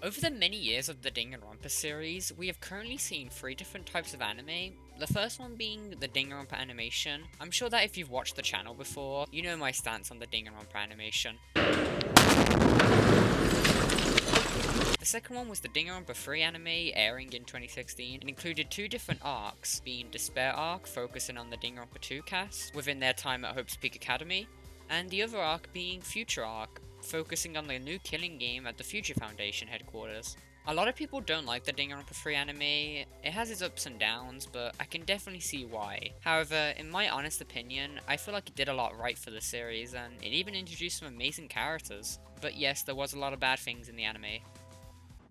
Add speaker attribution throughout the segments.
Speaker 1: Over the many years of the Danganronpa series, we have currently seen three different types of anime. The first one being the Danganronpa animation. I'm sure that if you've watched the channel before, you know my stance on the Danganronpa animation. The second one was the Danganronpa 3 anime, airing in 2016, and included two different arcs, being Despair arc, focusing on the Danganronpa 2 cast within their time at Hope's Peak Academy, and the other arc being Future arc, focusing on the new killing game at the Future Foundation headquarters. A lot of people don't like the Danganronpa 3 anime. It has its ups and downs, but I can definitely see why. However, in my honest opinion, I feel like it did a lot right for the series, and it even introduced some amazing characters. But yes, there was a lot of bad things in the anime.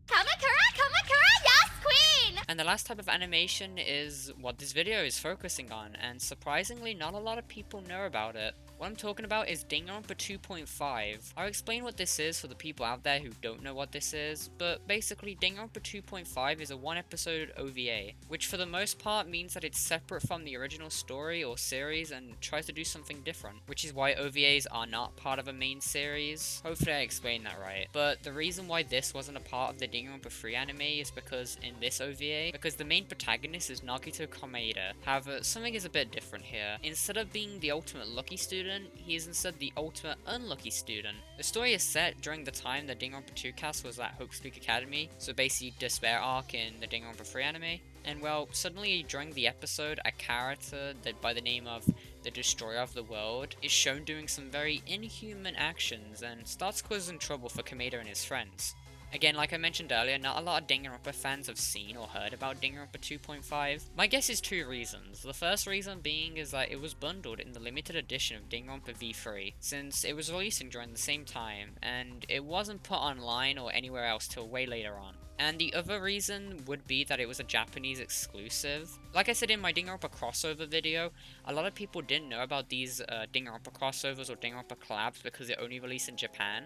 Speaker 2: Kamakura, Kamakura, yes, queen!
Speaker 1: And the last type of animation is what this video is focusing on, and surprisingly not a lot of people know about it. What I'm talking about is Danganronpa 2.5. I'll explain what this is for the people out there who don't know what this is, but basically Danganronpa 2.5 is a one episode OVA, which for the most part means that it's separate from the original story or series and tries to do something different, which is why OVAs are not part of a main series. Hopefully I explained that right. But the reason why this wasn't a part of the Danganronpa 3 anime is because in this OVA, because the main protagonist is Nagito Komaeda. However, something is a bit different here. Instead of being the ultimate lucky student, he is instead the ultimate unlucky student. The story is set during the time the Danganronpa 2 cast was at Hope's Peak Academy, so basically Despair arc in the Danganronpa 3 anime. And well, suddenly during the episode, a character that by the name of the Destroyer of the World is shown doing some very inhuman actions and starts causing trouble for Komaeda and his friends. Again, like I mentioned earlier, not a lot of Danganronpa fans have seen or heard about Danganronpa 2.5. My guess is two reasons. The first reason being is that it was bundled in the limited edition of Danganronpa V3, since it was releasing during the same time, and it wasn't put online or anywhere else till way later on. And the other reason would be that it was a Japanese exclusive. Like I said in my Danganronpa crossover video, a lot of people didn't know about these Danganronpa crossovers or Danganronpa collabs because it only released in Japan.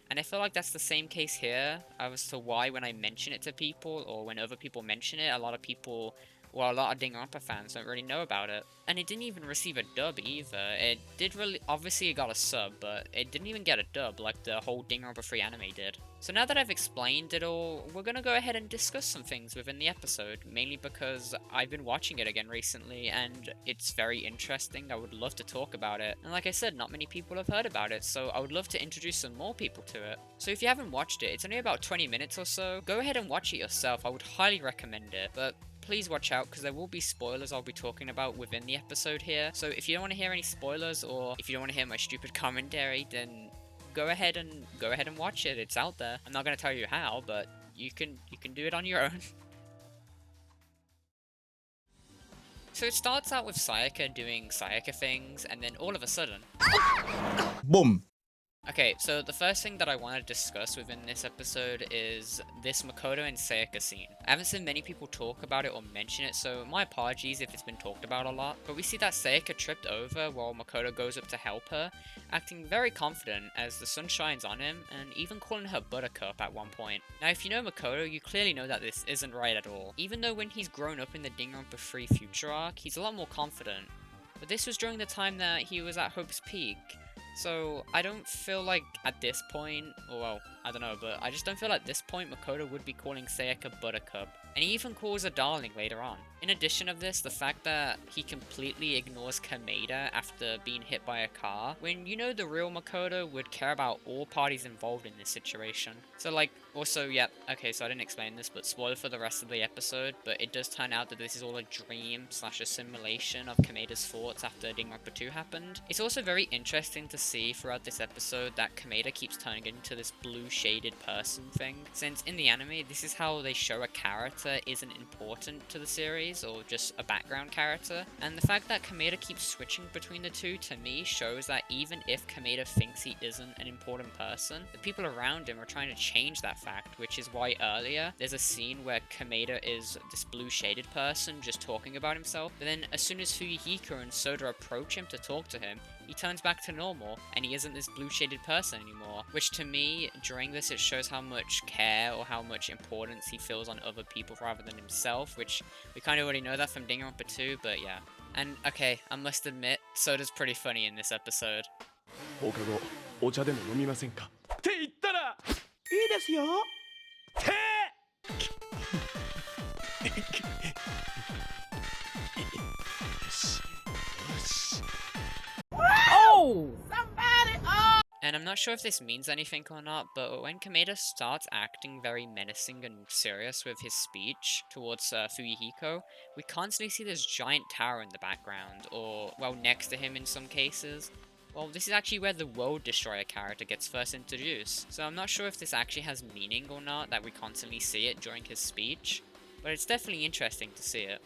Speaker 1: And I feel like that's the same case here as to why when I mention it to people or when other people mention it, a lot of Danganronpa fans don't really know about it. And it didn't even receive a dub either. It did really, obviously it got a sub, but it didn't even get a dub like the whole Danganronpa 3 anime did. So now that I've explained it all, we're gonna go ahead and discuss some things within the episode, mainly because I've been watching it again recently and it's very interesting. I would love to talk about it. And like I said, not many people have heard about it, so I would love to introduce some more people to it. So if you haven't watched it, it's only about 20 minutes or so. Go ahead and watch it yourself. I would highly recommend it. But please watch out because there will be spoilers I'll be talking about within the episode here. So if you don't want to hear any spoilers or if you don't want to hear my stupid commentary, then go ahead and watch it. It's out there. I'm not going to tell you how, but you can do it on your own. So it starts out with Sayaka doing Sayaka things and then all of a sudden
Speaker 3: Boom.
Speaker 1: Okay, so the first thing that I want to discuss within this episode is this Makoto and Sayaka scene. I haven't seen many people talk about it or mention it, so my apologies if it's been talked about a lot. But we see that Sayaka tripped over while Makoto goes up to help her, acting very confident as the sun shines on him, and even calling her Buttercup at one point. Now if you know Makoto, you clearly know that this isn't right at all. Even though when he's grown up in the Danganronpa 3 Future arc, he's a lot more confident. But this was during the time that he was at Hope's Peak. So, I don't feel like at this point, or well, I don't know, but I just don't feel at this point Makoto would be calling Sayaka Buttercup. And he even calls her darling later on. In addition of this, the fact that he completely ignores Komaeda after being hit by a car, when you know the real Makoto would care about all parties involved in this situation. So like, also, yeah, okay, so I didn't explain this, but spoiler for the rest of the episode, but it does turn out that this is all a dream / a simulation of Komaeda's thoughts after Danganronpa 2 happened. It's also very interesting to see throughout this episode that Komaeda keeps turning into this blue shaded person thing, since in the anime, this is how they show a character isn't important to the series, or just a background character, and the fact that Komaeda keeps switching between the two to me shows that even if Komaeda thinks he isn't an important person, the people around him are trying to change that fact, which is why earlier there's a scene where Komaeda is this blue shaded person just talking about himself, but then as soon as Fuyuhiko and Soda approach him to talk to him, he turns back to normal, and he isn't this blue-shaded person anymore. Which to me, during this, it shows how much care or how much importance he feels on other people rather than himself, which we kind of already know that from Danganronpa 2, but yeah. And okay, I must admit, Soda's pretty funny in this episode.
Speaker 4: 放課後お茶でも飲みませんかって言ったらいいですよって
Speaker 1: Oh! And I'm not sure if this means anything or not, but when Kameda starts acting very menacing and serious with his speech towards Fuyuhiko, we constantly see this giant tower in the background, or, well, next to him in some cases. Well, this is actually where the World Destroyer character gets first introduced, so I'm not sure if this actually has meaning or not that we constantly see it during his speech, but it's definitely interesting to see it.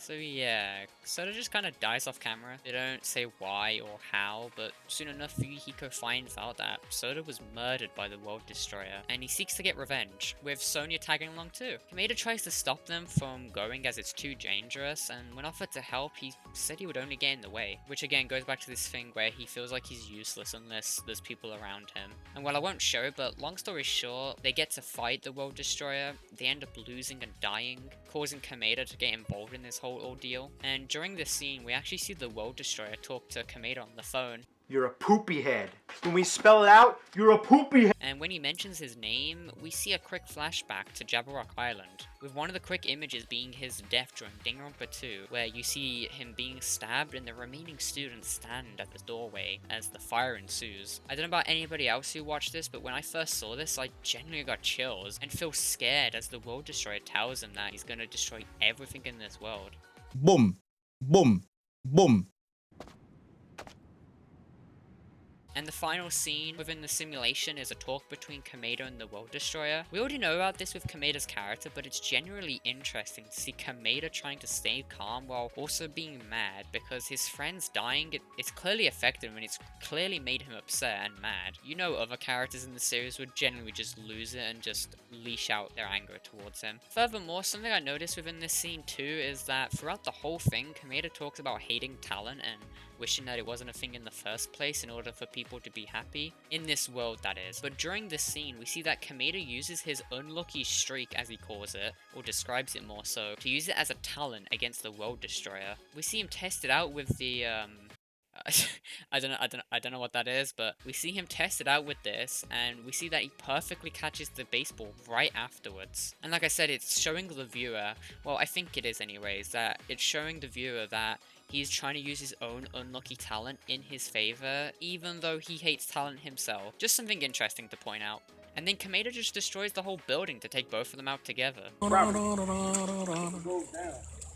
Speaker 1: So yeah, Soda just kind of dies off camera. They don't say why or how, but soon enough Fuyuhiko finds out that Soda was murdered by the World Destroyer, and he seeks to get revenge, with Sonya tagging along too. Kameda tries to stop them from going as it's too dangerous, and when offered to help, he said he would only get in the way, which again goes back to this thing where he feels like he's useless unless there's people around him. And well, I won't show, but long story short, they get to fight the World Destroyer, they end up losing and dying, causing Kameda to get involved in this whole ordeal. And during this scene, we actually see the World Destroyer talk to Kameda on the phone.
Speaker 4: You're a poopy head. When we spell it out, you're a poopy head.
Speaker 1: And when he mentions his name, we see a quick flashback to Jabberwock Island, with one of the quick images being his death during Danganronpa 2, where you see him being stabbed and the remaining students stand at the doorway as the fire ensues. I don't know about anybody else who watched this, but when I first saw this, I genuinely got chills and feel scared as the World Destroyer tells him that he's gonna destroy everything in this world.
Speaker 3: Boom. Boom. Boom.
Speaker 1: And the final scene within the simulation is a talk between Kameda and the World Destroyer. We already know about this with Kameda's character, but it's genuinely interesting to see Kameda trying to stay calm while also being mad, because his friends dying, it's clearly affected him and it's clearly made him upset and mad. You know, other characters in the series would generally just lose it and just leash out their anger towards him. Furthermore, something I noticed within this scene too is that throughout the whole thing, Kameda talks about hating talent and wishing that it wasn't a thing in the first place in order for people to be happy. In this world, that is. But during this scene, we see that Kameda uses his unlucky streak, as he calls it, or describes it more so, to use it as a talent against the World Destroyer. We see him test it out with the, I don't know what that is, but we see him test it out with this, and we see that he perfectly catches the baseball right afterwards. And like I said, it's showing the viewer, well, I think it is anyways, that it's showing the viewer that he's trying to use his own unlucky talent in his favor, even though he hates talent himself. Just something interesting to point out. And then Kameda just destroys the whole building to take both of them out together.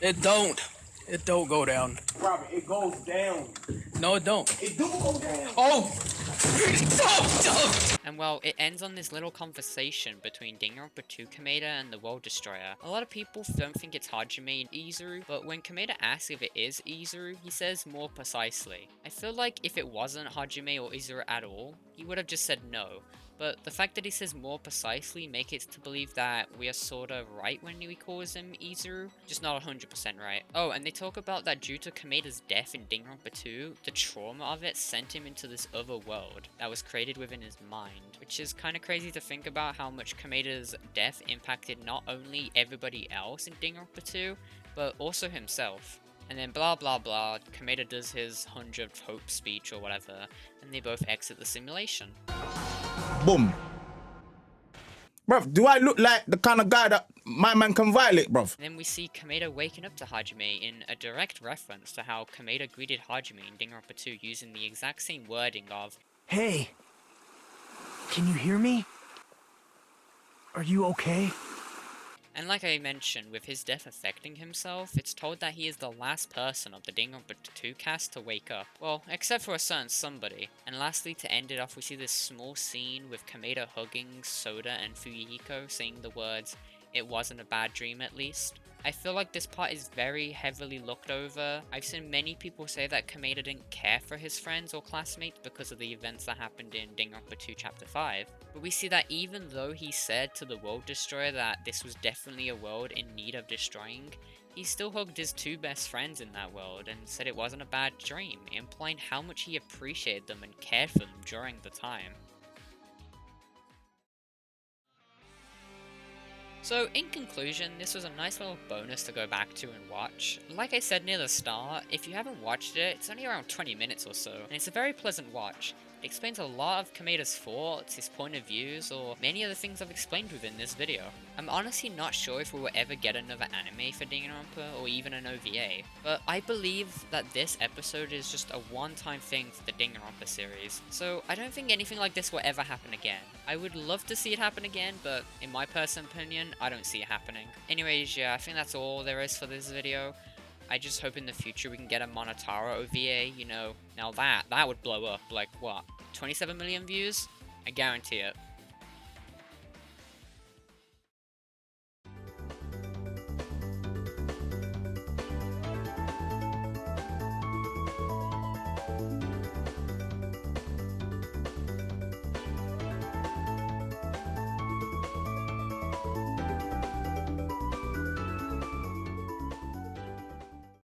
Speaker 5: It don't. It don't go down.
Speaker 4: Robert, it goes down.
Speaker 5: No, it don't.
Speaker 4: It do go down.
Speaker 5: Oh! Don't!
Speaker 1: And well, it ends on this little conversation between Danganronpa 2 Kameda and the World Destroyer. A lot of people don't think it's Hajime and Izuru, but when Kameda asks if it is Izuru, he says more precisely. I feel like if it wasn't Hajime or Izuru at all, he would have just said no. But the fact that he says more precisely makes it to believe that we are sorta right when he calls him Izuru, just not 100% right. Oh, and they talk about that due to Kameda's death in Danganronpa 2, the trauma of it sent him into this other world that was created within his mind, which is kinda crazy to think about how much Kameda's death impacted not only everybody else in Danganronpa 2, but also himself. And then blah blah blah, Kameda does his 100th hope speech or whatever, and they both exit the simulation.
Speaker 3: Boom. Bruv, do I look like the kind of guy that my man can violate, bruv?
Speaker 1: And then we see Kameda waking up to Hajime in a direct reference to how Kameda greeted Hajime in Danganronpa 2 using the exact same wording of,
Speaker 6: Hey, can you hear me? Are you okay?
Speaker 1: and like I mentioned, with his death affecting himself, it's told that he is the last person of the Danganronpa 2 cast to wake up. Well, except for a certain somebody. And lastly, to end it off, we see this small scene with Kameda hugging Soda and Fuyuhiko, saying the words, "It wasn't a bad dream at least." I feel like this part is very heavily looked over. I've seen many people say that Kameda didn't care for his friends or classmates because of the events that happened in Danganronpa 2 Chapter 5. But we see that even though he said to the World Destroyer that this was definitely a world in need of destroying, he still hugged his two best friends in that world and said it wasn't a bad dream, implying how much he appreciated them and cared for them during the time. So in conclusion, this was a nice little bonus to go back to and watch. Like I said near the start, if you haven't watched it, it's only around 20 minutes or so, and it's a very pleasant watch. It explains a lot of Kameda's thoughts, his point of views, or many of the things I've explained within this video. I'm honestly not sure if we will ever get another anime for Danganronpa or even an OVA, but I believe that this episode is just a one-time thing for the Danganronpa series, so I don't think anything like this will ever happen again. I would love to see it happen again, but in my personal opinion, I don't see it happening. Anyways, yeah, I think that's all there is for this video. I just hope in the future we can get a Monotaro OVA, you know. Now that would blow up, like what, 27 million views? I guarantee it.